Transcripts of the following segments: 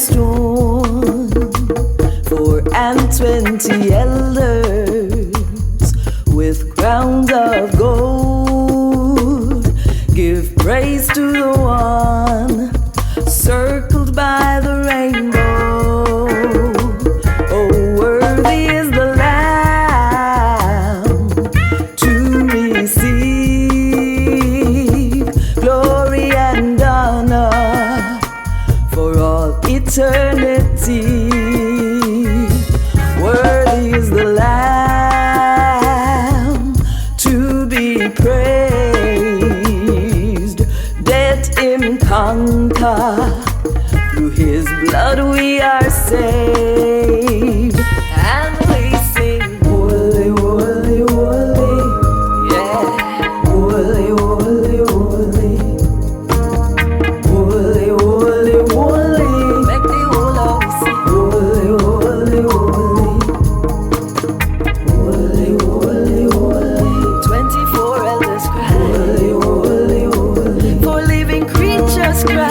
stone, 420 elders with crowns of gold. Give praise to the one circled by the rainbow. Oh, worthy is the Lamb to receive glory and honor for all eternity. Worthy is the Lamb to be praised. Let him conquer. Through his blood we are saved. And we sing, holy, holy, holy. Yeah. Holy, holy, holy. Holy, holy, holy. Make the whole of us sing. Holy, holy, holy. Holy, holy, holy. 24 elders cry. Holy, holy, holy. 4 living creatures cry.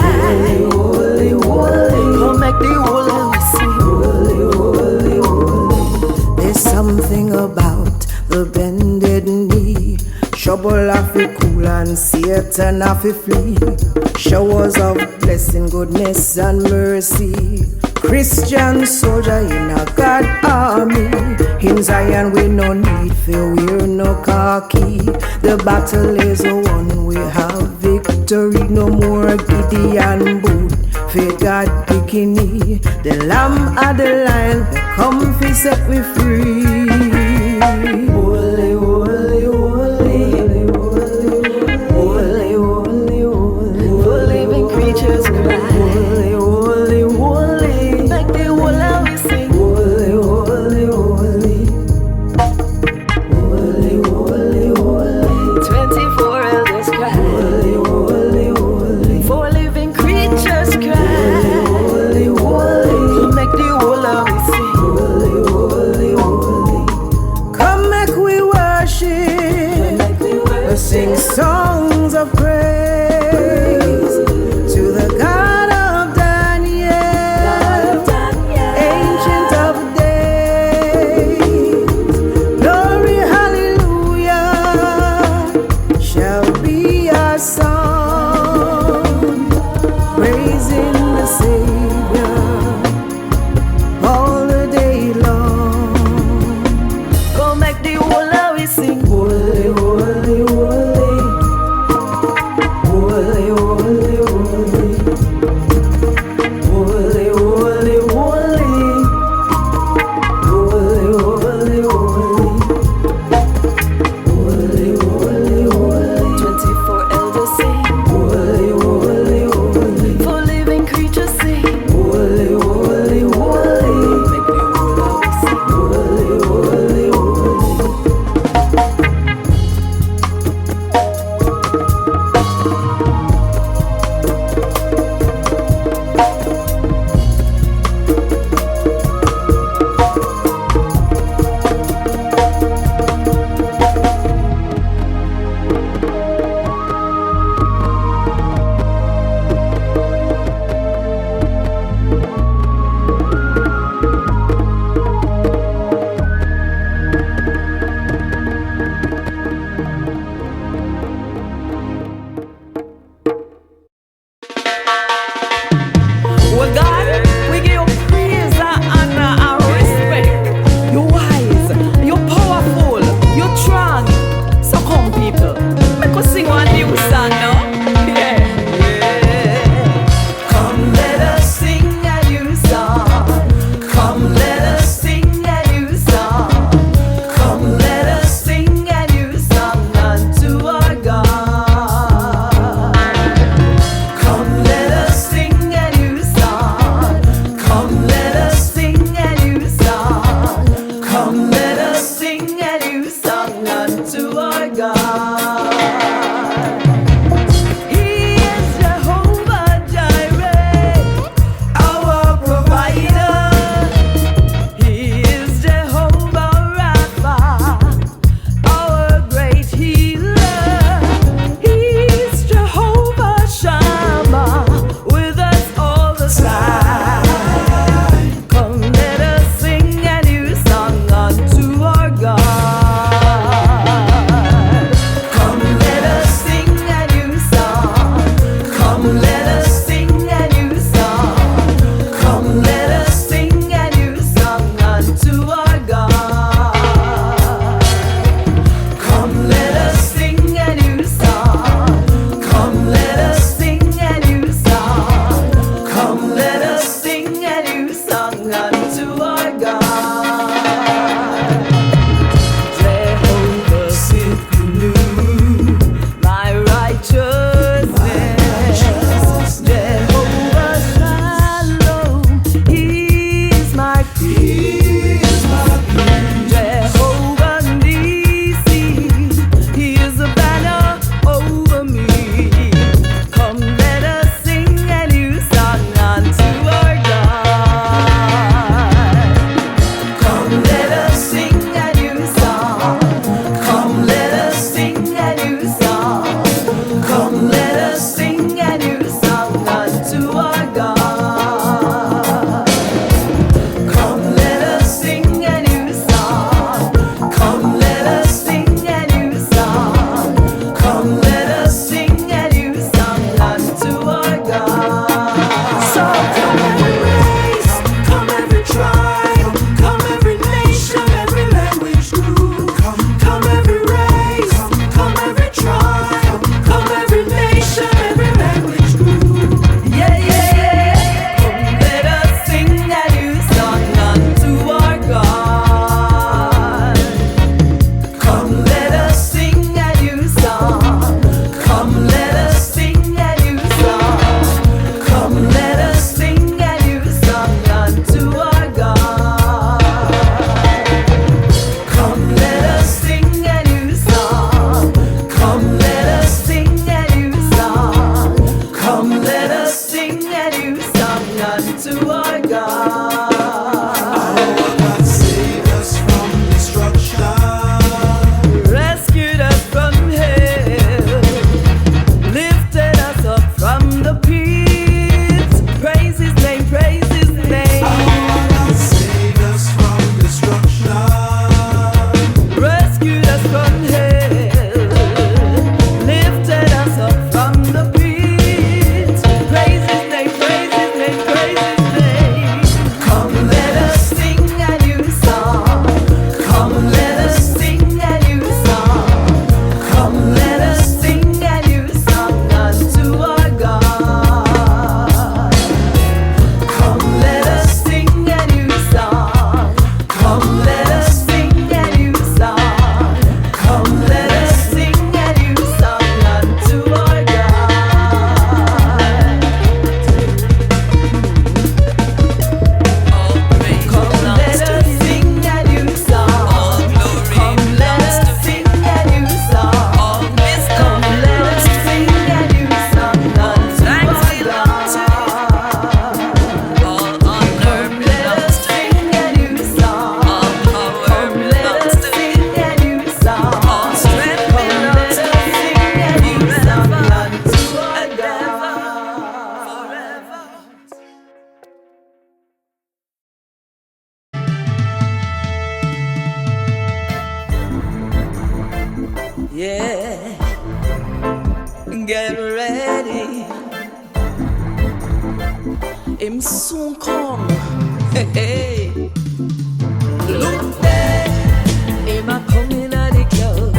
Holy, holy, Kom Mek the whole of us sing. Holy, holy, holy. There's something about the bended knee. Trouble of it cool and Satan of it flee. Showers of blessing, goodness and mercy. Christian soldier in a God army. In Zion we no need fear, we're no khaki. The battle is won, we have victory. No more Gideon boot, fear God bikini. The lamb of the lion, the come fi set we free. Holy, holy, holy. Holy, holy, holy. 4 living creatures cry. Holy, holy, holy. Make the whole of we sing. Holy, holy, holy. Holy, holy, holy. 24 elders cry. Holy, holy, holy. 4 living creatures cry. Holy, holy, holy. Make the whole of we sing. Holy, holy, holy. Come Mek unto our God. Our God saved us from destruction, Rescued us from hell, lifted us up from the pit. Praise His name, praise His name. our God saved us from destruction, Rescued us from hell, lifted us up from the pit. Praise His name, praise His name, praise His name. Come, let us sing a new song. Come, let us sing a new song. Come, let us sing a new song unto our God. Come, let us sing a new song. Come, let us sing a new song. Come, let us sing a new song unto our God. Come, let us sing a new song. Come, let us sing a new song. Come, let us sing a new song unto our God. Come, let us sing a new song. Come, let us sing a new song. Come, let us sing a new song unto our God. Yeah, get ready. Him soon come. Hey, hey. Look there, him a coming at the club,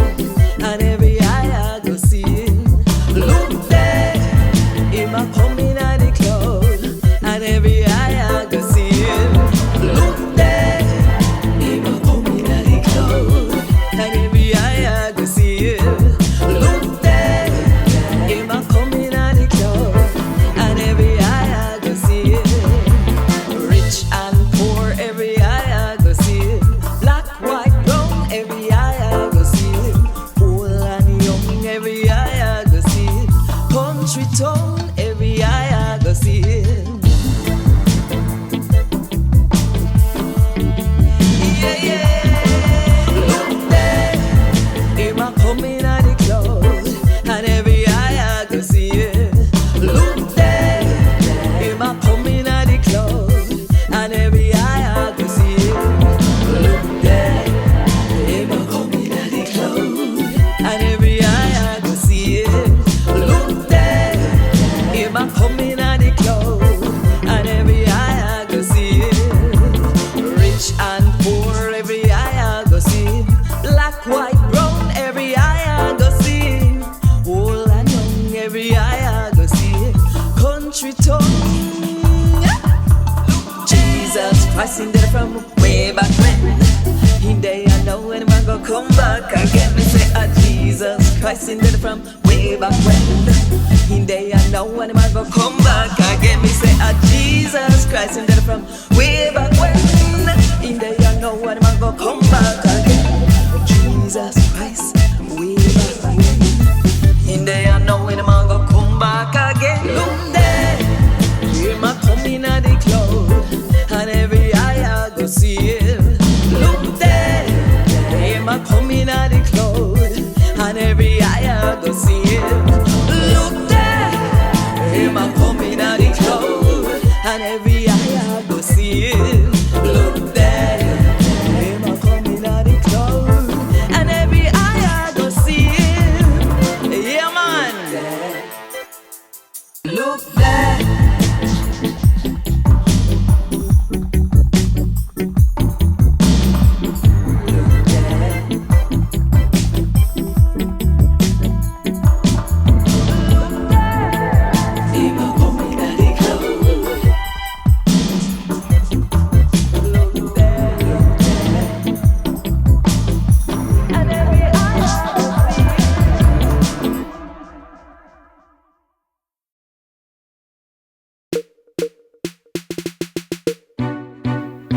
and every eye I go see him. Look there, him a coming at the club, and every eye I go see him. Look there, him a coming at the club, and every eye I go see him. Look there, him a coming at the club, and every eye I go see him. Rich and poor, every eye I go see him. Black, white, brown, every eye I go see him. Old and young, every eye I go see him. Country town, every eye I go see him. Yeah, yeah. Look there, him a coming at the club, and every eye I go see him. Look there, him a coming at the club, and every eye I go see him. Look there, him a coming at the club, and every eye I go see him. Look there, him a coming at the club, and every eye I go see him. Rich and poor, every eye I go see him. Black, white, brown, every eye I go see him. Old and young, every eye I go see him. Country town, Jesus Christ in there from way back when. In there I know when man go come back again. Me say Jesus Christ in there from way back when. In there I know when man go come back again. Me say Jesus Christ in there from way back when. In there I know when man go come back again. Jesus Christ way back when. In there I know when man go come back again. Look there, him a coming at the club, and every eye I go see him. Look there, him a coming at the club, and every eye I go see him. Look there, him a coming at the club, and every eye I go see him. Look there, him a coming at the club, and every eye I go see him. Yeah, man. Look there.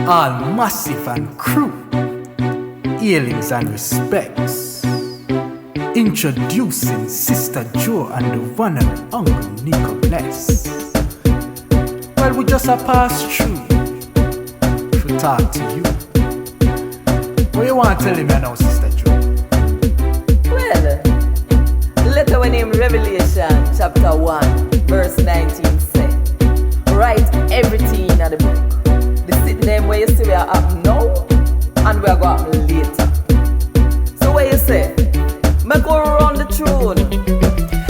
All massive and crew, hailings and respects. Introducing Sister Joe and the one and Uncle Nico Bless. Well, we just a pass through to talk to you. What you want to tell him now, Sister Joe? Well, the letter when named Revilieshan, chapter 1, verse 19 say, write everything in the book. The sit them where you see we are up now, and we are going up later. So what you say? Make go around the throne.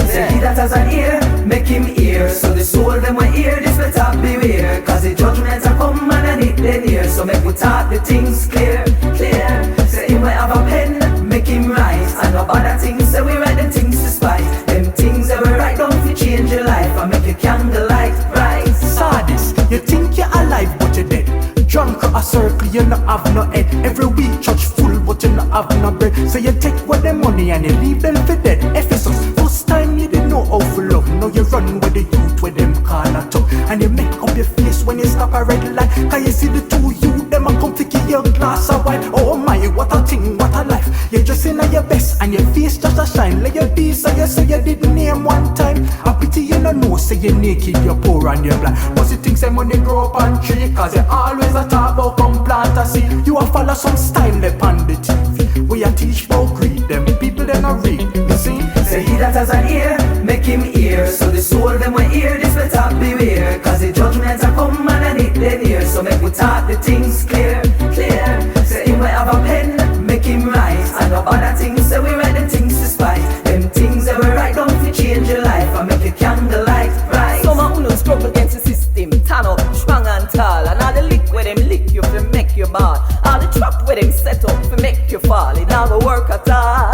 Say he that has an ear, make him hear. So the soul them will hear this better beware. Cause the judgments are come and I need them near. So make we talk the things clear, clear. Say he will have a pen, make him write. And no other things, say we write them things to spite. Them things that we write down to change your life and make your candlelight bright. Sardis, you think you're alive but you're dead. Drunk a circle, you not have no head. Every week church full but you not have no bread. So you take what them money and you leave them for dead. Ephesus, first time you didn't know how to love. Now you run with the youth with them call a talk. And you make up your face when you stop a red light. Can you see the two youth, them a come to give you a glass of wine. Oh my, what a thing, what a life. You're just in your best and your face just a shine. Like your piece and you say you didn't name one time. A pity you don't know, say you're naked, you're poor and you're blind. But you think say money grow up on tree. Cause you always a talk about come plant a seed. You a follow some style they on the TV. We a teach about greed, them people they not read. You see? Say he that has an ear, make him hear. So the soul them will hear this better beware. Cause the judgments are come and I need them near. So make we talk the things clear, clear. Say he will have a pen, make him write. And no other things, say we write them things to spite. Them things that we write down to change your life and make your candlelight bright. Some of who struggle against the system, turn up strong and tall. And all the lick where them lick you to make you bad. All the trap where them set up to make you fall. It never work at all.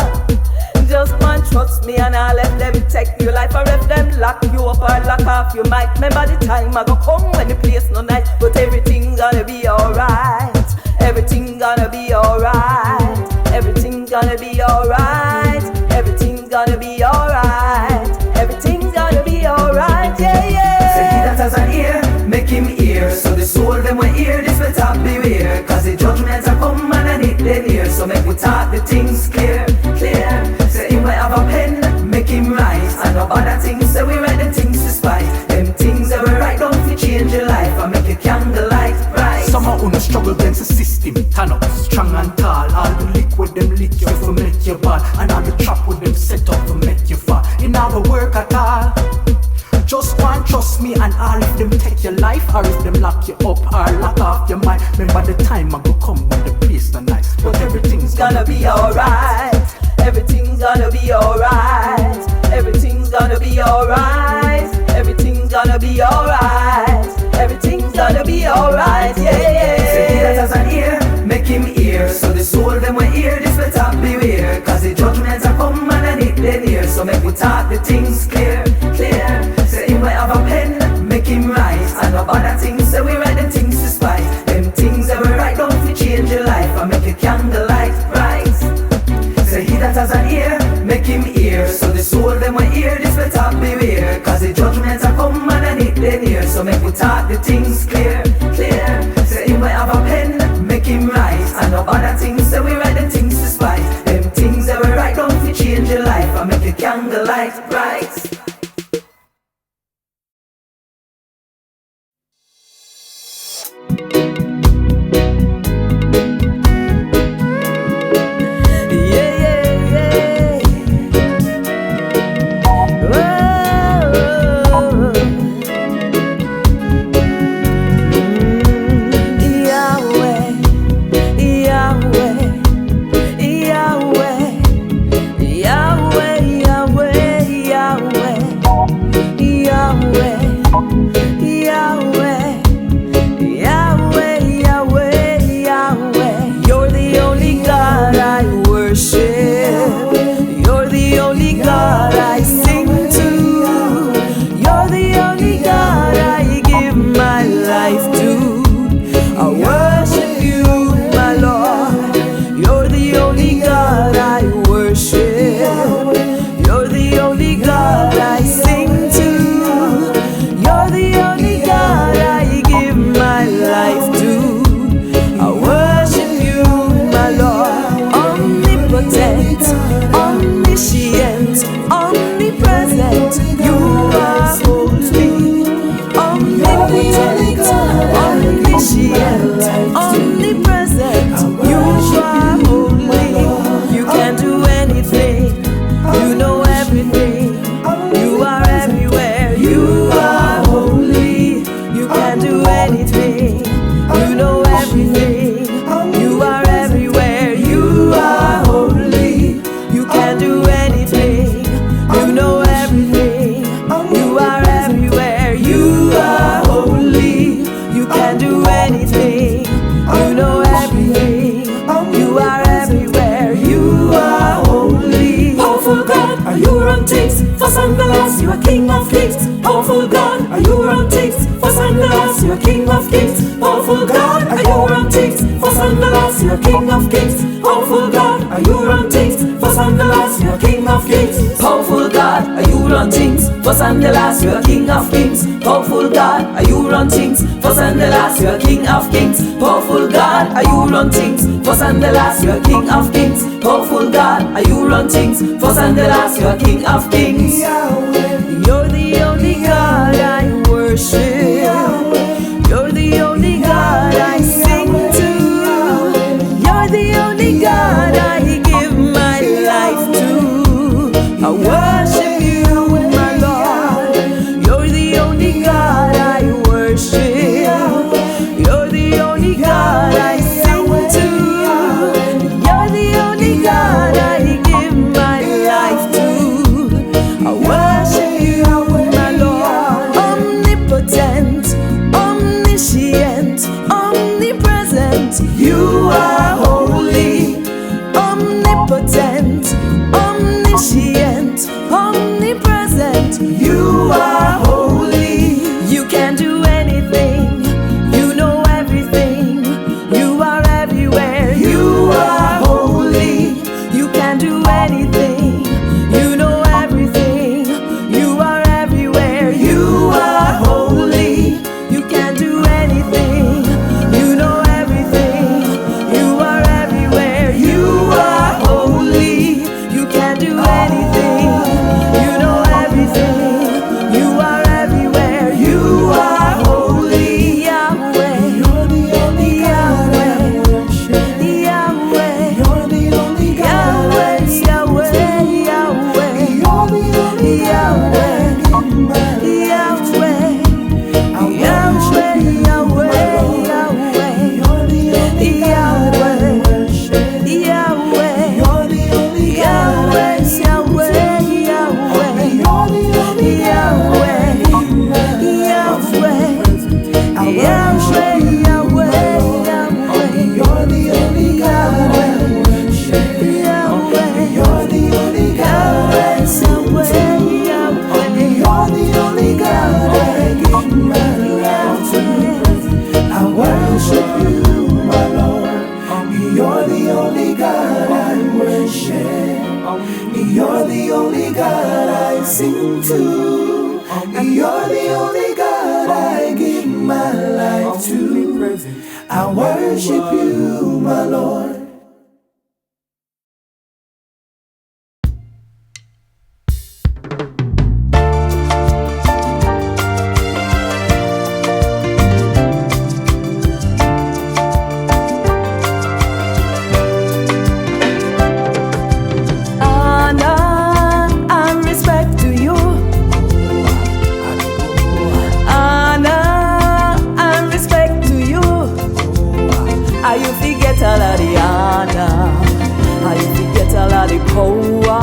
Just man trust me and I let them take your life. I let them lock you up or lock off your mic. Remember the time I go come when the place no nice. But everything gonna be alright. Everything gonna be alright. Everything's gonna be alright. Everything's gonna be alright. Everything's gonna be alright. Yeah, yeah. Say he that has an ear, make him hear. So the soul them will hear this better beware. Cause the judgments are come and I need them near. So make we talk the things clear, clear. Say he will have a pen, make him write. And no other things, say we write them things to spite. Them things that we write down to change your life and make your candlelight bright. Some of who struggle against the system, turn up strong and tall. All the lick with them lick you for make you bad. And all the trap with them set up for make you fall. It never work at all. Just one trust me and all if them take your life. Or if them lock you up or lock off your mind. Remember the time I go come when the place not nice. But everything's gonna be alright. Everything's gonna be alright. Everything's gonna be alright. Everything's gonna be alright. Everything's gonna be alright. Yeah, yeah. Say he that has an ear, make him hear. So the soul them will hear this better beware. Cause the judgments are come and I need them near. So make we talk the things clear, clear. Say he will have a pen, make him write. And no other things, say we write them things to spite. Them things that we write down to change your life and make your candlelight bright. Say he that has an ear, make him hear. So the soul them will hear this better beware. Cause the judgments are come and I need them near. So make we talk the things clear, clear. Say he will have a pen, make him write. And no other things, say we write them things to spite. Them things that we write down to change your life and make your candlelight bright. anything. You know everything. You are everywhere. You are holy. Powerful God, are you run things? First and the last, you are King of Kings. Powerful God, are you run things? First and the last, you are King of Kings. Powerful God, are you run things? First and the last, you are King of Kings. Powerful God, are you run things? First and the last, you are King of Kings. Powerful God, are you run things? First and the last, you are King of Kings. Powerful God, are you run things? First and the last, you are King of Kings. Powerful God, are you run things? First and the last, you are King of Kings. Powerful God, are you run things? First and the last, you are King of Kings. You're the only God I worship. You're the only God I sing to. You're the only God I give my life to. I worship you, my Lord. You're the only God I worship. You're the only God I sing to. You're the only God I give my life to. I worship you, my Lord. Omnipotent, omniscient, omnipresent, you are holy. Omnipotent, omniscient, omnipresent, you are holy. You can do anything, you know everything, you are everywhere, you are holy. You can do anything, you know everything, you are everywhere, you are holy. You can do anything, you know everything, you are everywhere, you are holy. You can do anything, you know everything, you are everywhere, you are holy. Yahweh, you're the only Yahweh, Yahweh, you're the only Yahweh, Yahweh, Yahweh, you're the only Yahweh, Yahweh, Yahweh, Yahweh, Yahweh, you're the only Yahweh, Yahweh, you're the only Yahweh, Yahweh, Yahweh, you're the only Yahweh, Yahweh, Yahweh, Yahweh, Yahweh, you're the only Yahweh, Yahweh, you're the only Yahweh, Yahweh, Yahweh, you're the only God I give my life to. I worship you, my Lord. You're the only God I worship. You're the only God I sing to. You're the only God I give my life to. I worship you, my Lord. Honor and respect to you. Honor and respect to you. How you forget all of the honor? How you forget all of the power?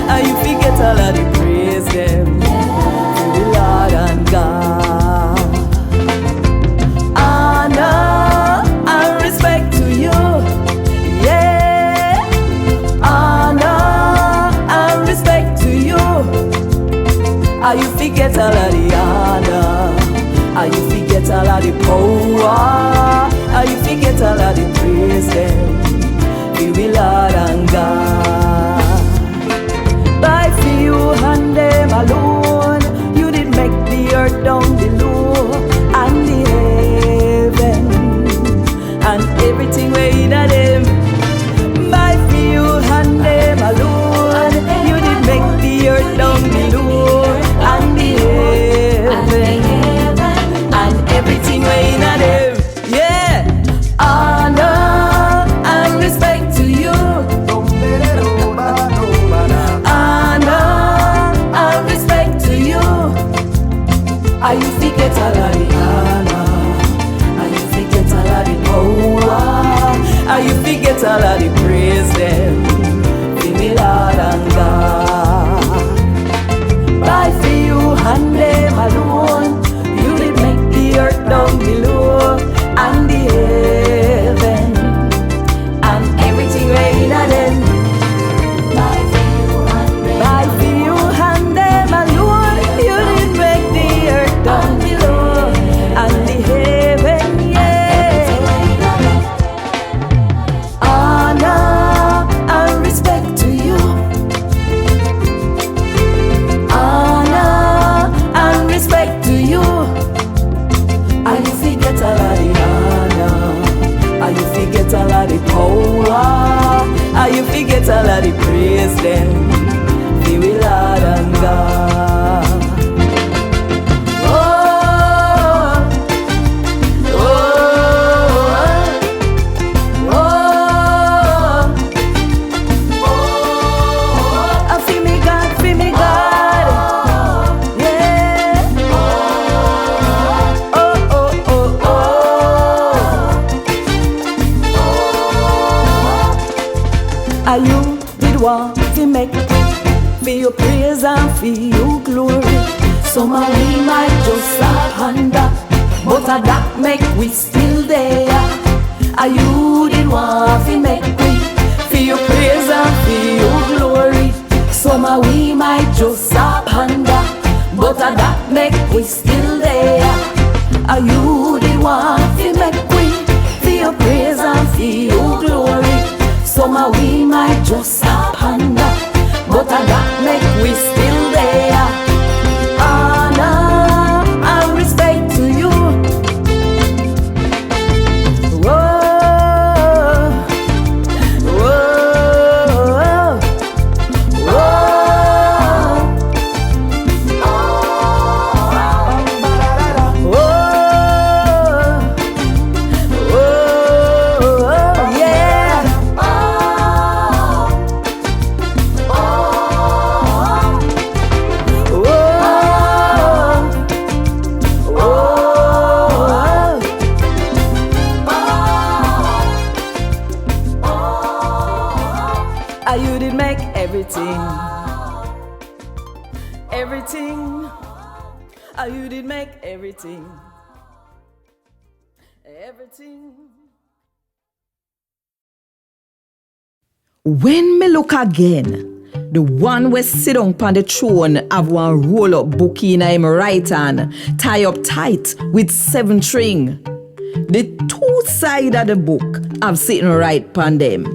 How you forget all of the praise them to the Lord and God? Honor and respect to you. Yeah. Honor and respect to you. How you forget all of the honor? How you forget all of the power? How you forget all of the praise them to the Lord and God? By for you and them alone, you did make the earth down below and the heaven and everything way in them. By for you and them alone, you did make the earth down below and the heaven and everything way in them. Yeah. Honor and respect to you. fi get all of the praise them. Fi we Lord and God. You did want to make for your praise and for your glory. So my we might just ponder, but that make we still there. You did want to make we for your praise and for your glory. So my we might just ponder, but that make we still there. You did want to make we for your praise and for your glory. So my we might just ponder, but that make we still there. Honor and respect to you. Whoa, whoa, whoa, whoa, yeah. You did make everything, everything. You did make everything, everything. When me look again, the one we sit on the throne have one roll up book in him right hand, tie up tight with 7 string. The 2 sides of the book have sitting right upon them.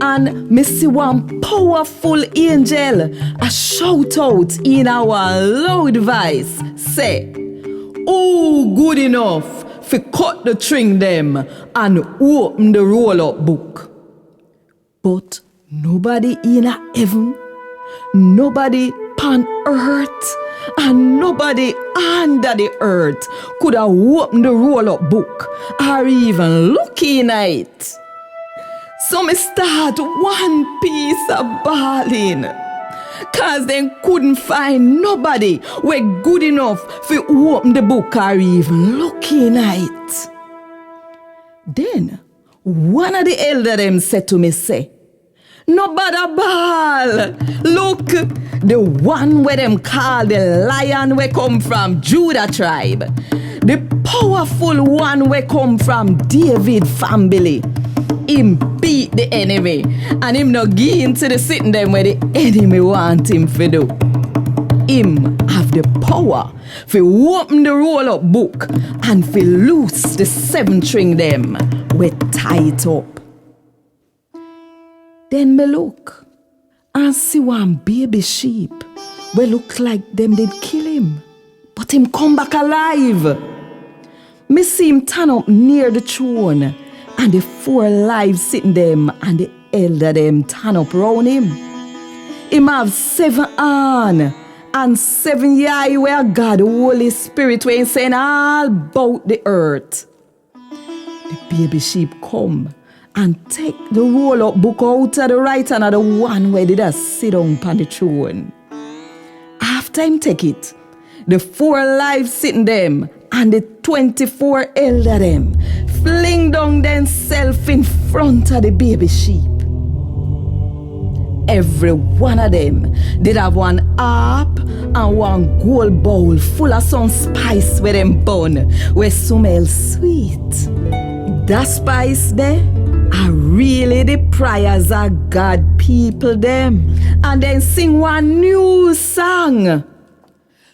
And me see one powerful angel a shout out in our loud voice, say, "Oh, good enough for cut the string them and open the roll-up book." But nobody in heaven, nobody on earth, and nobody under the earth could have opened the roll-up book or even look in it. So me start one piece of bawling, cause they couldn't find nobody were good enough for open the book or even look in it. Then one of the elder them said to me, say, "No bother ball. Look, the one where them call the lion we come from Judah tribe, the powerful one we come from David family. Him beat the enemy and him not give into the sitting them where the enemy want him to do. Him have the power for open the roll-up book and for loose the 7 string them we tie it up." Then me look and see one baby sheep we look like them did kill him, but him come back alive. Me see him turn up near the throne and the 4 live sitting them and the elder them turn up round him. Him have 7 arms and 7 eye where God the Holy Spirit when saying all about the earth. The baby sheep come and take the roll-up book out of the right hand of the one where did sit down upon the throne. After him take it, the 4 live sitting them and the 24 elder them fling down themselves in front of the baby sheep. Every one of them did have one harp and one gold bowl full of some spice with them bun where smell sweet. That spice there are really the prayers of God people them. And then sing one new song.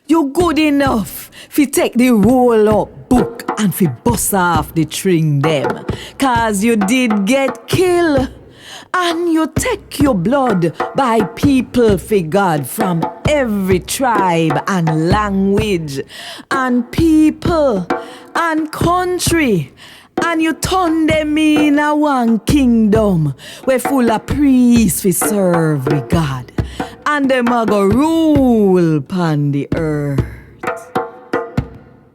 You good enough fi take the roll-up book and fi bust off the string them. Cause you did get killed. And you take your blood by people for God from every tribe and language and people and country And you turn them in a one kingdom where full of priests we serve we God. And them a go rule pon the earth.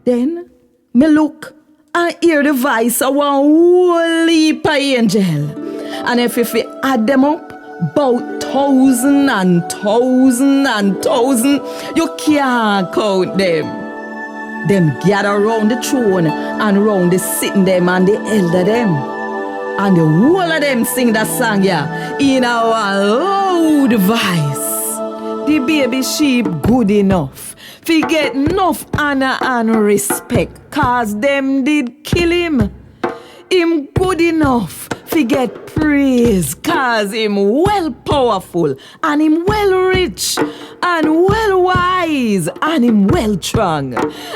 Then me look and hear the voice of one whole heap of angel. And if you add them up, about 1,000 and 1,000 and 1,000, you can't count them. Them gather round the throne and round the sitting them and the elder them. And the whole of them sing that song yeah, in a loud voice. The baby sheep good enough. Fi get enough honor and respect, cause them did kill him. Him good enough fi get praise, cause him well powerful, and him well rich, and well wise, and him well strong,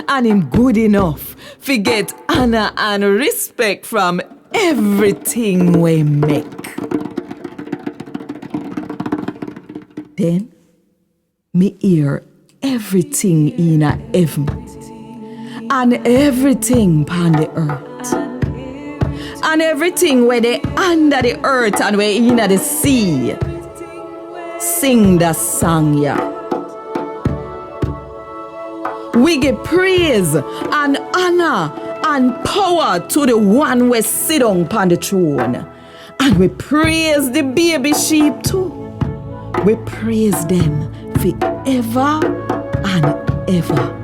and him good enough fi get honor and respect from everything we make. Then me hear everything in a heaven and everything upon the earth and everything where they under the earth and where in the sea sing the song yeah. We give praise and honor and power to the one who sit on upon the throne, and we praise the baby sheep too. We praise them forever and ever.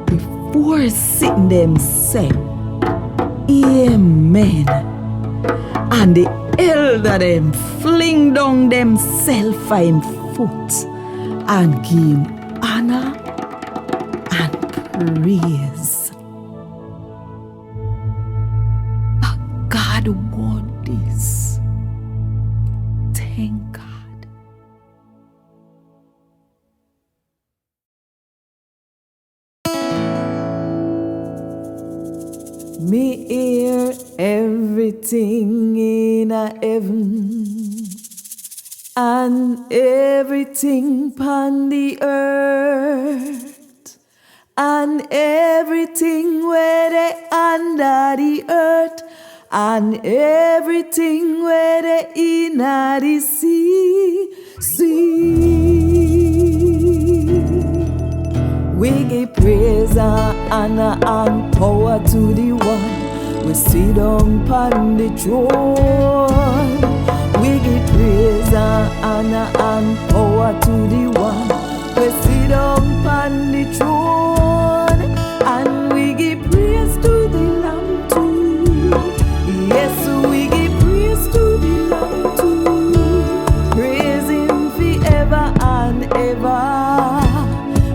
Before sitting them say, Amen. And the elder them fling down themself for him foot and give him honor and praise. But God want this. Thank God. Me hear everything in a heaven and everything upon the earth and everything where they under the earth and everything where they in the sea. We give praise and honor and power to the one we sit on upon the throne. We give praise and honor and power to the one we sit on upon the throne. And we give praise to the Lamb too. Yes, we give praise to the Lamb too. Praise him forever and ever.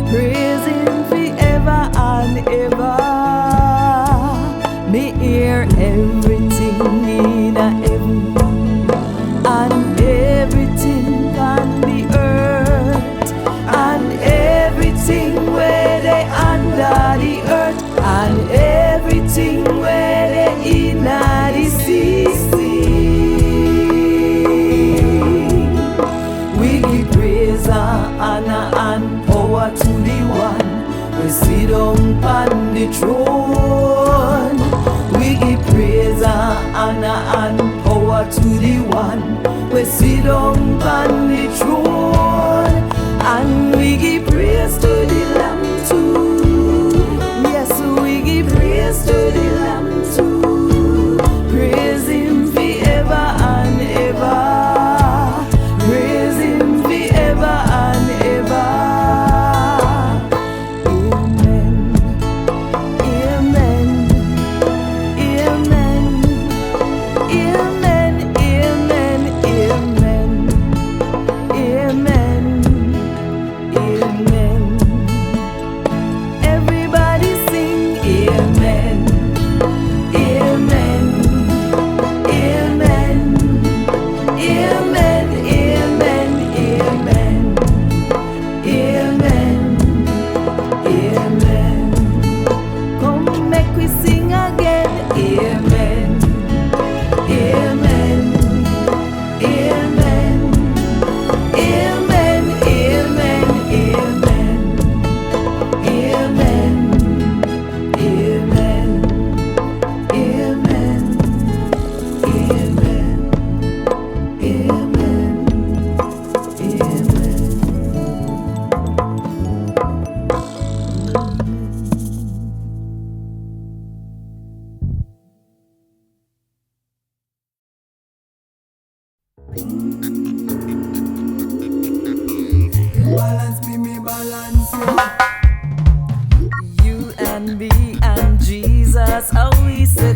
Praise him forever and ever. Me hear everything in a heaven and everything on the earth and everything where they under the earth and everything where they in the sea. We give praise and honor and power to the one we sit upon the throne. We give praise and honor and power to the one we sit upon the throne. And we give praise to the Lamb too. Yes, we give praise to the Lamb too. Praise him forever and ever. Praise him forever and ever. Amen.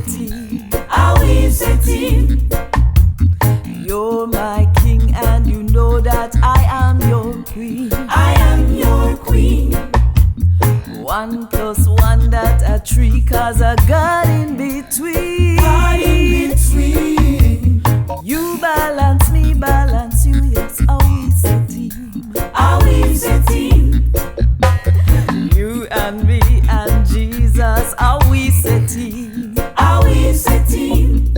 setting. How we setting? You're my king and you know that I am your queen. I am your queen. 1 + 1 that a 3 cause a God in between. God in between. You balance me, balance you, yes, how we setting. How we setting? You and me and Jesus, how we setting. How we setting?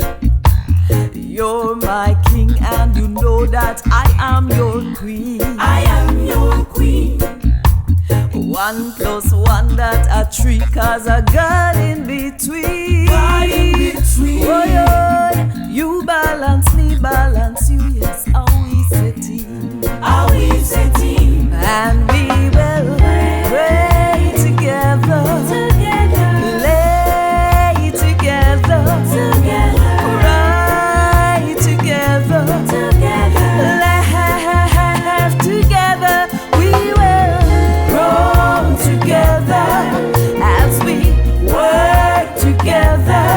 You're my king and you know that I am your queen. I am your queen. 1 + 1 that a 3 cause a God in between. God in between. Oh, yeah. You balance me, balance you, yes, how we setting. How we setting? And we will pray together, lay together, cry together, laugh together. We will grow together as we work together.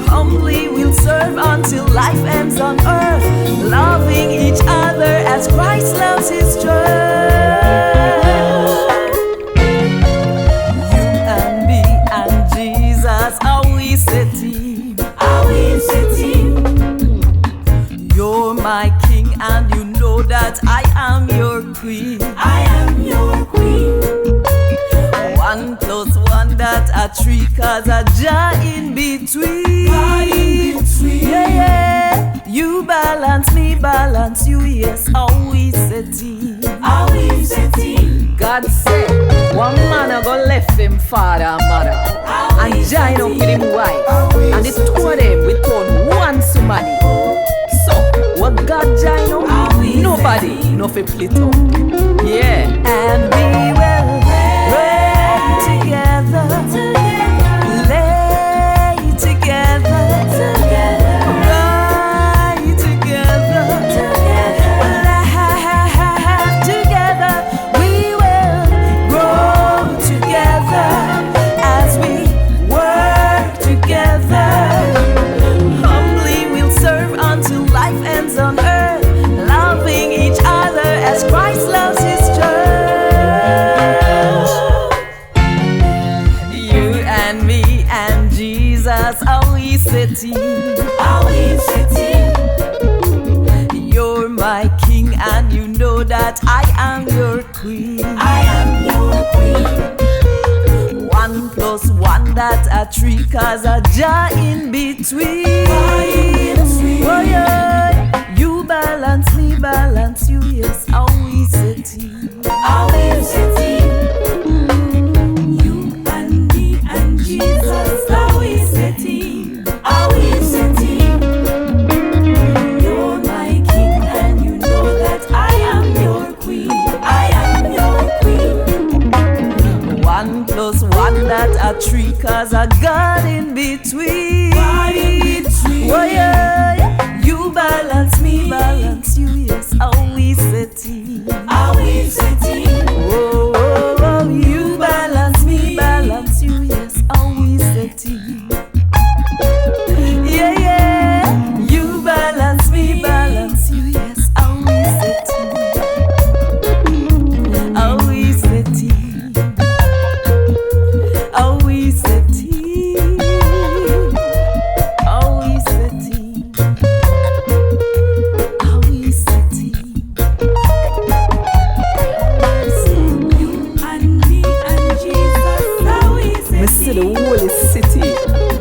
Humbly we'll serve until life ends on earth, loving each other as Christ loves his church. You and me and Jesus, how we setting. How we setting? You're my king and you know that I am your queen. I am your queen. 1 + 1 that a 3 cause a Jah in between. God in between. Yeah, yeah. You balance me, balance you, yes, how we setting. How we setting? God said, one man a go left him father and mother and join up with him wife, and the two of them will turn one somebody. So, what God join up, nobody no fi split up. Yeah. And we will work together, lay together, cry together, laugh together. We will grow together as we work together. Humbly we'll serve until life ends on earth, loving each other as Christ loves his church. You and me and Jesus, how we setting. How we setting? You're my king and you know that I am your queen. I am your queen. 1 + 1 that a 3 cause a Jah in between. God in between. Oh, yeah. You balance me, balance you, yes, how we setting. How we setting? You and me and Jesus. How we setting? How we setting? You're my king and you know that I am your queen. I am your queen. 1 + 1 that a 3 cause a God in between. God in between. Oh, yeah. You balance me, balance you, yes, how we setting. How we setting? Oh, oh, oh, you balance me, balance you, yes, how we setting. Yeah, yeah. You balance me, balance you, yes, how we setting. How we setting. How we setting. How we setting. How we setting. You and me and Jesus. How we Me see setting? the holy city,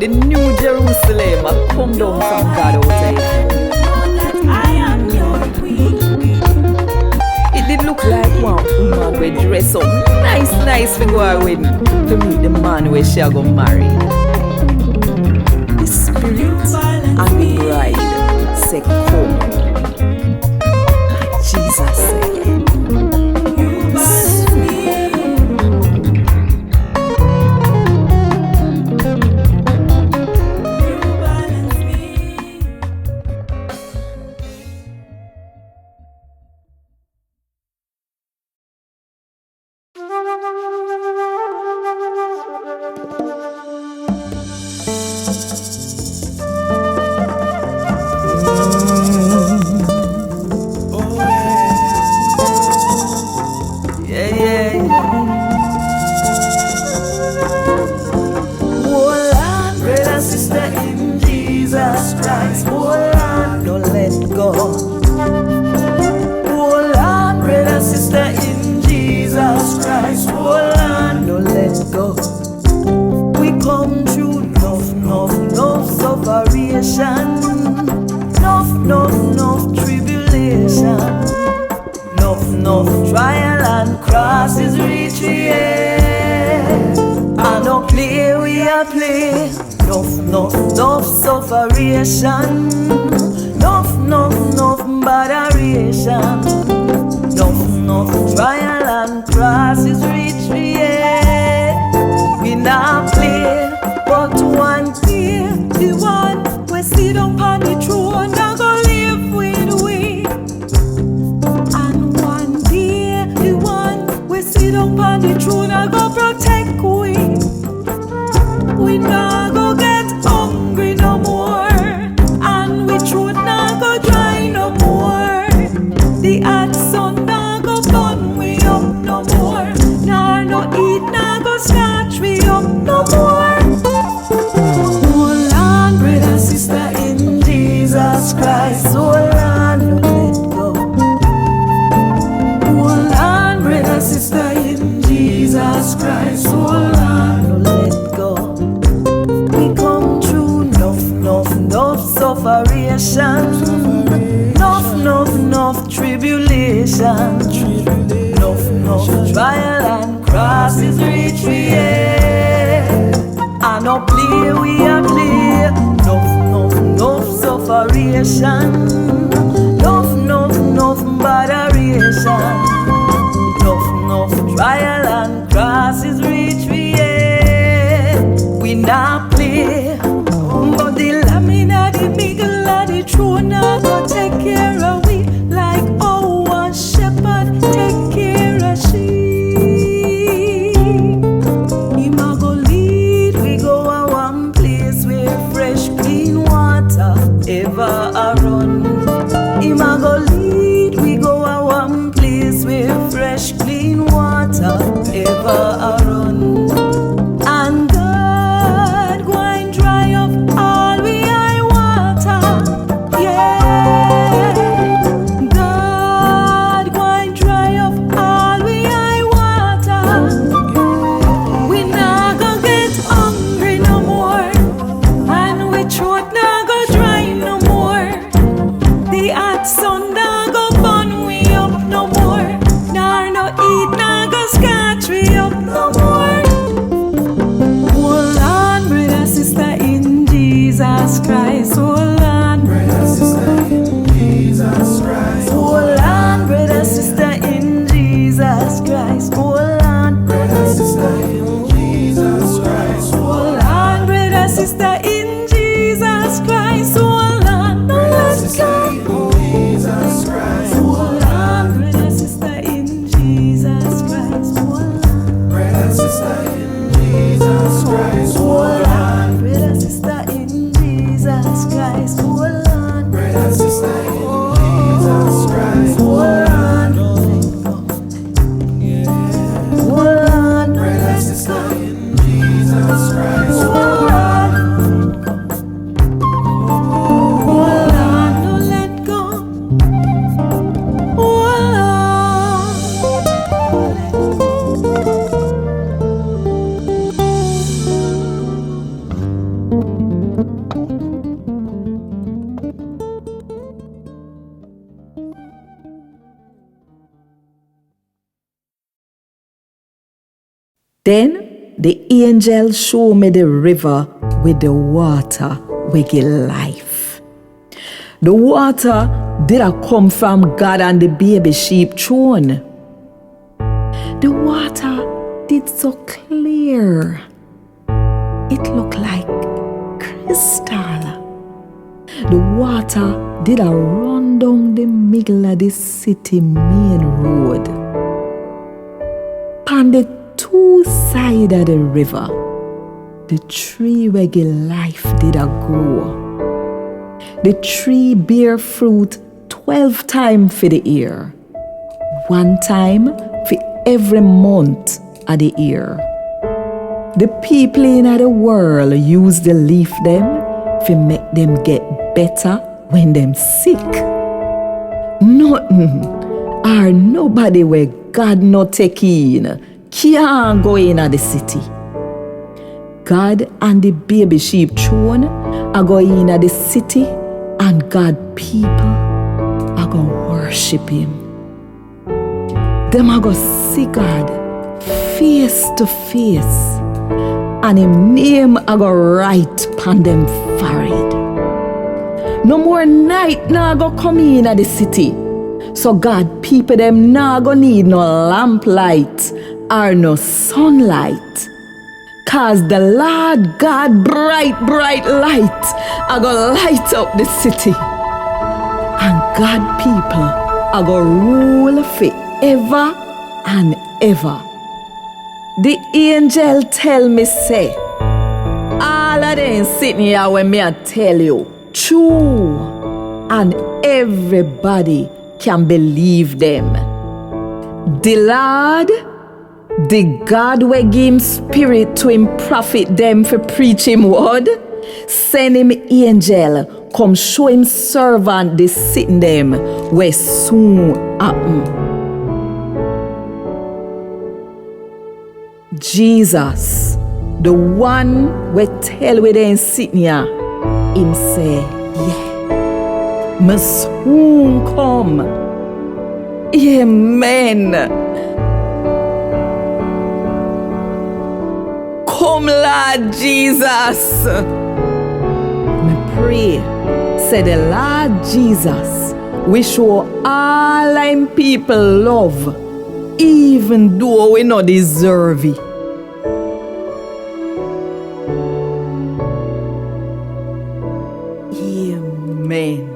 the new Jerusalem, I come down from God out there. You know that I am your queen. It did look like one woman we dress up nice for go her wedding to meet the man where she a go marry. The spirit and the bride say come. Jesus said, You balance me. You balance me. sufferation, enough botheration, enough trial and crosses reach me. We not play, but one day The one we sit upon the throne, I go live with we. And one day, the one we sit upon the throne, I go protect we. We not go get hungry no more, and we throat not go dry no more. The hot sun not go burn we up no more, nor no heat not go scorch we up no more. sister in Jesus Christ, hold on, don't let go. Hold on, brother, sister in Jesus Christ, hold on, don't let go. We come through enough sufferation, enough tribulation, enough trial and crosses reach we. I no play, we a play. Enough sufferation, enough botheration, enough trial and crosses reach we. We not play, but the lamb inna the middle of the throne a go take care of we, like how one shepherd take care of sheep. Him a go lead we go a one place where fresh clean water ever a run. Him a go lead we go a one place where fresh clean water ever a run. And God go and dry up all we high water, yeah. God go and dry up all we high water. We not go get hungry no more, and we throat not go dry no more. The hot sun not go burn we up no more, nor no heat not go scorch we up no more. Hold on, brother, sister in Jesus Christ, hold on. Brother, sister in Jesus Christ. Hold on, brother, sister in Jesus Christ, hold on. Brother, sister in Jesus Christ. Hold on, brother, sister in Jesus Christ, hold on. No, let's go. Jesus Christ. Hold on, brother, sister in Jesus Christ, hold on. Brother, sister in Jesus Christ. Hold on, brother, sister in Jesus Christ, hold on. Brother, sister in Jesus Christ. Hold on, hold on, Brother, sister in Jesus Christ. hold on, hold on, Don't let go. Hold on. Then the angel showed me the river with the water we give life. The water did a come from God and the baby sheep throne. The water did so clear. It looked like crystal. The water did a run down the middle of the city main road. On the two sides of the river, the tree where give life did a grow. The tree bear fruit 12 times for the year, 1 time for every month of the year. The people in the world use the leaf them to make them get better when them sick. Nothing or nobody where God not take in can't go in the city. God and the baby sheep throne are going in the city, and God people are going to worship him. Them are going to see God face to face, and him name are going to write upon them forehead. No more night nah go come in at the city. So God people them nah go need no lamp light or no sunlight. Cause the Lord God bright light I go light up the city. And God people I go rule forever and ever. The angel tell me say, all of them sitting here when me I tell you, true, and everybody can believe them. The Lord, the God we give him spirit to him prophet them for preach him word, send him angel, come show him servant the sitting them where soon happen. Jesus, the one we tell we then sitting here, him say, yeah, must soon come. Amen. Come, Lord Jesus. Me pray, say the Lord Jesus, we show all him people love, even though we not deserve it. Amen.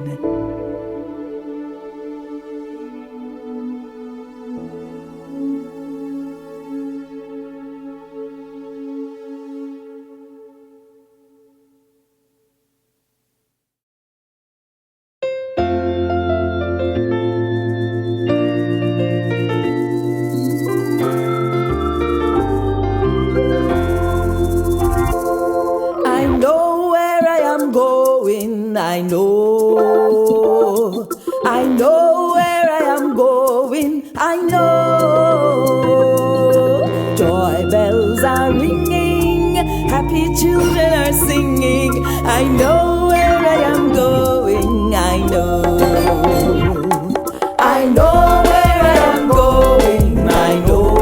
I know where I am going, I know where I am going, I know. Joy bells are ringing, happy children are singing, I know where I am going, I know. I know where I am going, I know.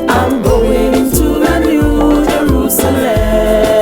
I'm going to the New Jerusalem.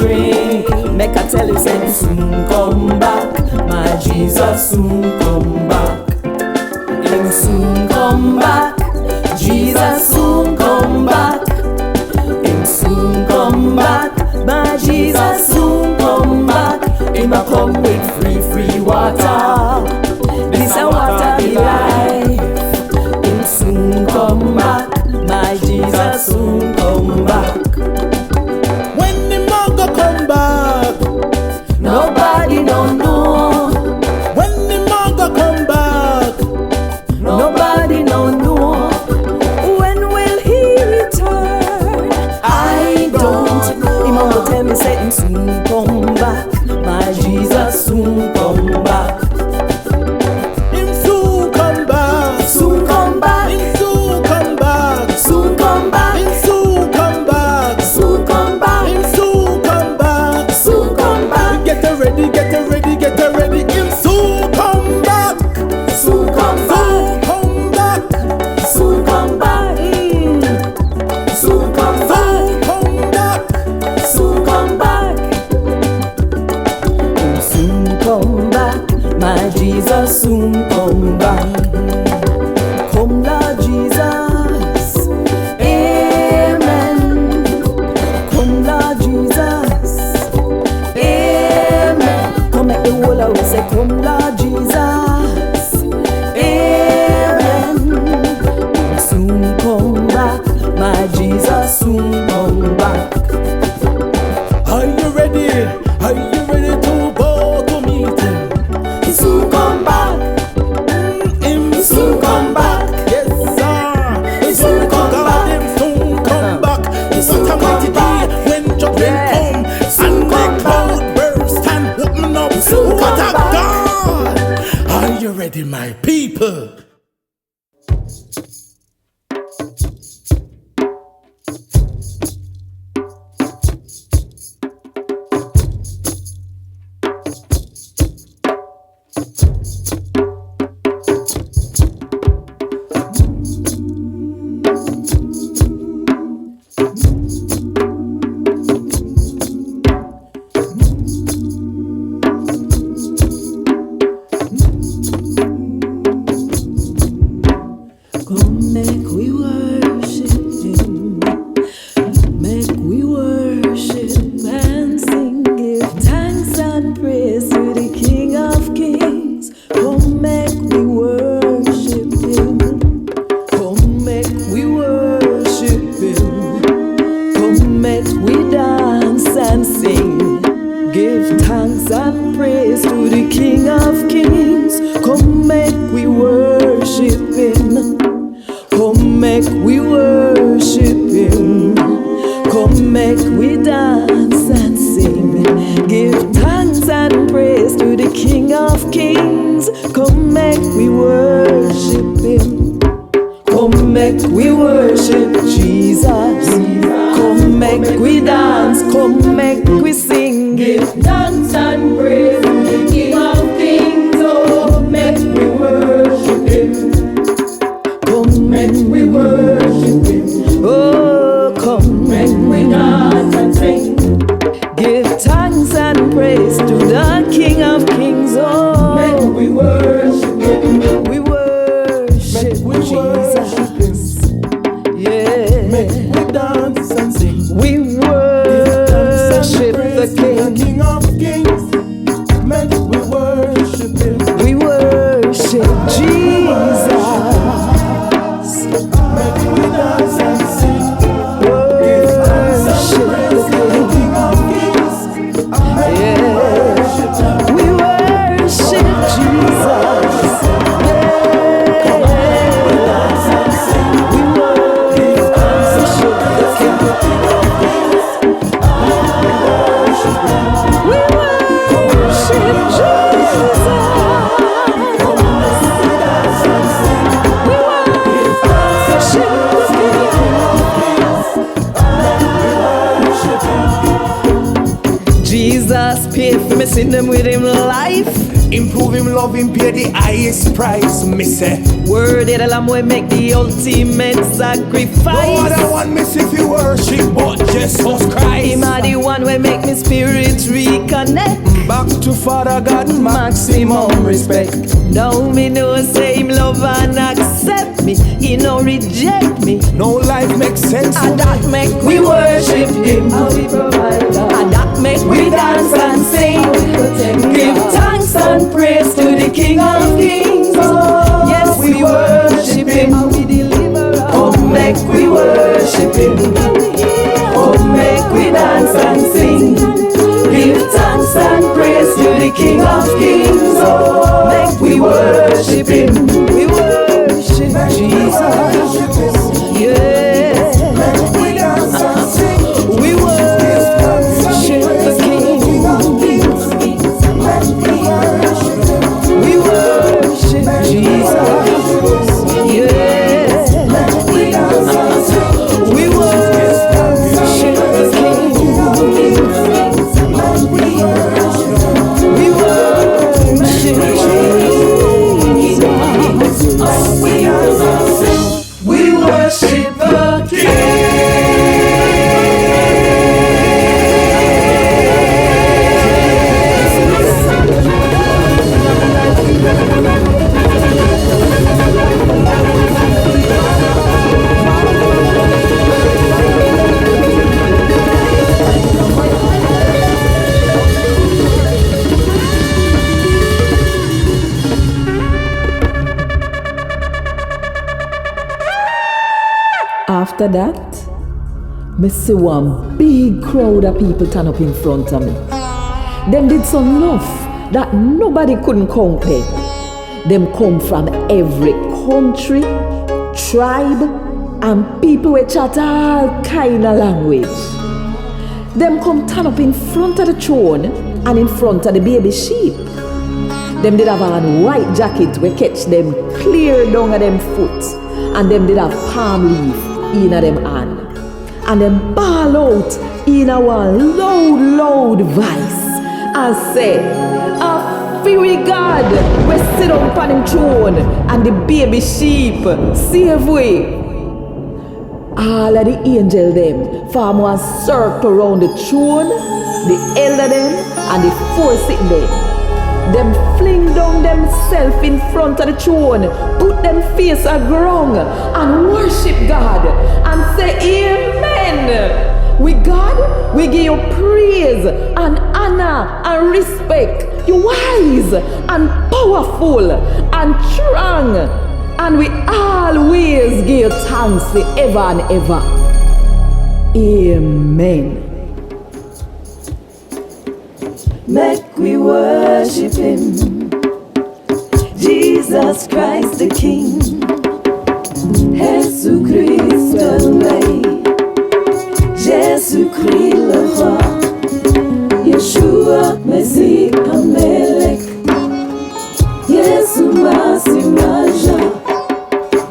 drink. Make I tell you, say soon come back. My Jesus soon come back. Him soon come back. Jesus soon come back. Him soon come back. My Jesus soon come back. Him a come with free water. This a water be life. Him soon come back. My Jesus soon come back. When the manga come back, Nobody no know. when the manga come back, Nobody no know. When will he return? I don't know. Him a go tell me say him soon come back. My Jesus soon come back. him soon come back, Soon come back. him soon come back, Soon come back. him soon come back, Soon come back. him soon come back. Soon come back. Get ready, get ready, get ready. Him soon come back, Soon come back. soon come back, Soon come back. Soon come back. soon come back. Soon come back. Soon come back. My Jesus soon come back. Come Lord Jesus. Amen. Come Lord Jesus. Amen. Come make the whole of us say come Lord Jesus. Amen. Soon come back. My Jesus soon come back. Are you ready? Are you ready to go to meet him? He soon come back. Him He soon come back. Yes, sir. He soon come God, back. him soon come back. He soon What a mighty come back. day when judgment Yeah. come He soon and the come cloud burst and open up. soon What come a back. God! Are you ready, my people? Come make we worship Him. Make we worship and sing. Give thanks and praise to the King of Kings. Come make we worship Him. Come make we worship Him. Come make we dance and sing. Give thanks and praise to the King of Kings. Come make we worship Him. Come make we worship Him. Come make we dance and sing. Give thanks and praise to the King of Kings. Come make we worship Him. Come make we worship Jesus. Come make we dance. Come make we sing. Give thanks and praise to the King of Kings. Oh, make we worship Him. Come make we worship Him. Oh, come make we dance and sing. Give thanks and praise to the King of Kings. Oh, make we worship Him. We worship Jesus. Yeah. Make we dance and sing. We worship the King. King of Kings. Make we worship him. We worship Jesus. Make we dance and sing. Worship the King. King of Kings. Yeah. We worship Jesus. Yeah. We worship the King. We worship Jesus. Jesus paid for me sin them with Him life. Improve him, love him, pay the highest price, me say. Word of the Lamb will make the ultimate No sacrifice. other one miss if you worship but Jesus Christ. Him are the one will make make me spirit reconnect. Back to Father God, Maximum respect. Now me know say him love and accept me. He no reject me. no life makes sense. And that make we worship him. And that make we dance and sing. Give thanks and praise to the King of Kings. Yes, we worship him. Come make we worship him. Come make we dance and sing. Give thanks and praise to the King of Kings. Make we worship him. We worship Jesus. Yeah. We worship the King. We worship Jesus. Yeah. We worship the King. We worship Jesus. We worship the After that, me see one big crowd of people turn up in front of me. Them did so enough that nobody couldn't compare. Them come from every country, tribe, and people with chat all kind of language. Them come turn up in front of the throne and in front of the baby sheep. Them did have on white jacket we catch them clear down at them foot, and them did have palm leaf in a them hand, and them ball out in a one loud voice and say, "A fury God, we sit up on him throne, and the baby sheep save we." All of the angel them form one circle around the throne, the elder them and the four sitting there. Them fling down themselves in front of the throne, put them face on ground and worship God and say amen. We God, we give you praise and honor and respect. You wise and powerful and strong, and we always give you thanks forever and ever. Amen. Make we worship him, Jesus Christ the King, Jesus Christ le Roi, Jésus Christ le Roi, Yeshua Messie Amelech, Yesu Masi Maja,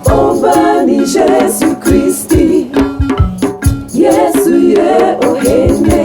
Obani Jésus Christi, Yesu Ye Ohene.